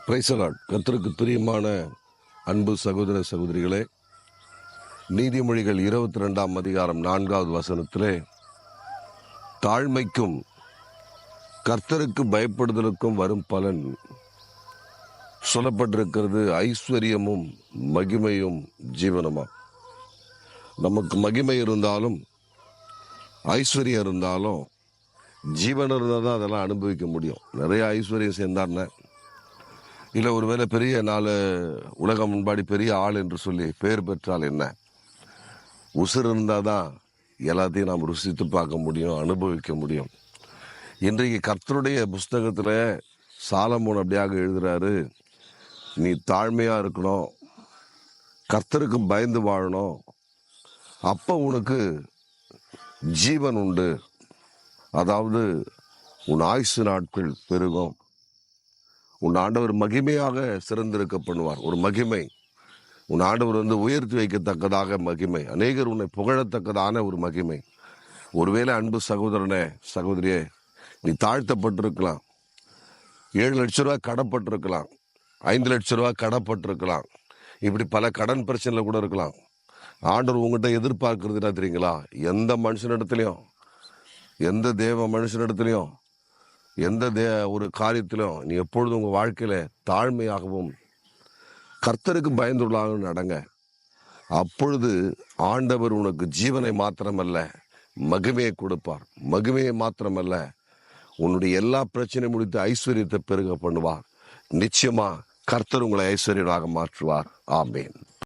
Praise the Lord. கர்த்தருக்கு பிரியமான அன்பு சகோதர சகோதரிகளே, நீதிமொழிகள் 22ஆம் அதிகாரம் 4வது வசனத்திலே, தாழ்மைக்கும் கர்த்தருக்கு பயப்படுதலுக்கும் வரும் பலன் சொல்லப்பட்டிருக்கிறது. ஐஸ்வர்யமும் மகிமையும் ஜீவனமா. நமக்கு மகிமை இருந்தாலும் ஐஸ்வர்யம் இருந்தாலும் ஜீவன் இருந்தால் தான் அதெல்லாம் அனுபவிக்க முடியும். நிறைய ஐஸ்வர்யம் சேர்ந்தார்ன இல்லை, ஒருவேளை பெரிய உலகம் முன்பாடி பெரிய ஆள் என்று சொல்லி பெயர் பெற்றால் என்ன, உசுர் இருந்தால் தான் எல்லாத்தையும் நாம் ருசித்து பார்க்க முடியும், அனுபவிக்க முடியும். இன்றைக்கு கர்த்தருடைய புஸ்தகத்தில் சாலமோன் அப்படியாக எழுதுறாரு, நீ தாழ்மையாக இருக்கணும், கர்த்தருக்கு பயந்து வாழணும், அப்போ உனக்கு ஜீவன் உண்டு. அதாவது உன் ஆயுசு நாட்கள் பெருகும். உன் ஆண்டவர் மகிமையாக சிறந்திருக்க பண்ணுவார். ஒரு மகிமை, உன் ஆண்டவர் உயர்த்தி வைக்கத்தக்கதாக மகிமை, அநேகர் உன்னை புகழத்தக்கதான ஒரு மகிமை. ஒருவேளை அன்பு சகோதரனே சகோதரியே, நீ தாழ்த்தப்பட்டிருக்கலாம், 7 லட்ச ரூபா கடப்பட்டிருக்கலாம், 5 லட்ச ரூபா கடப்பட்டிருக்கலாம், இப்படி பல கடன் பிரச்சனையில் கூட இருக்கலாம். ஆண்டவர் உங்கள்கிட்ட எதிர்பார்க்கறது என்ன தெரியுங்களா? எந்த மனுஷனிடத்துலையும், எந்த தேவ மனுஷனிடத்துலையும், எந்த ஒரு காரியத்திலும் நீ எப்பொழுதும் உங்கள் வாழ்க்கையில் தாழ்மையாகவும் கர்த்தருக்கு பயந்துள்ளாக நடங்க. அப்பொழுது ஆண்டவர் உனக்கு ஜீவனை மாத்திரமல்ல மகிமையை கொடுப்பார். மகிமையை மாத்திரமல்ல, உன்னுடைய எல்லா பிரச்சனையும் முடித்து ஐஸ்வர்யத்தை பெருக பண்ணுவார். நிச்சயமா கர்த்தர் உங்களை ஐஸ்வர்யராக மாற்றுவார். ஆமேன்.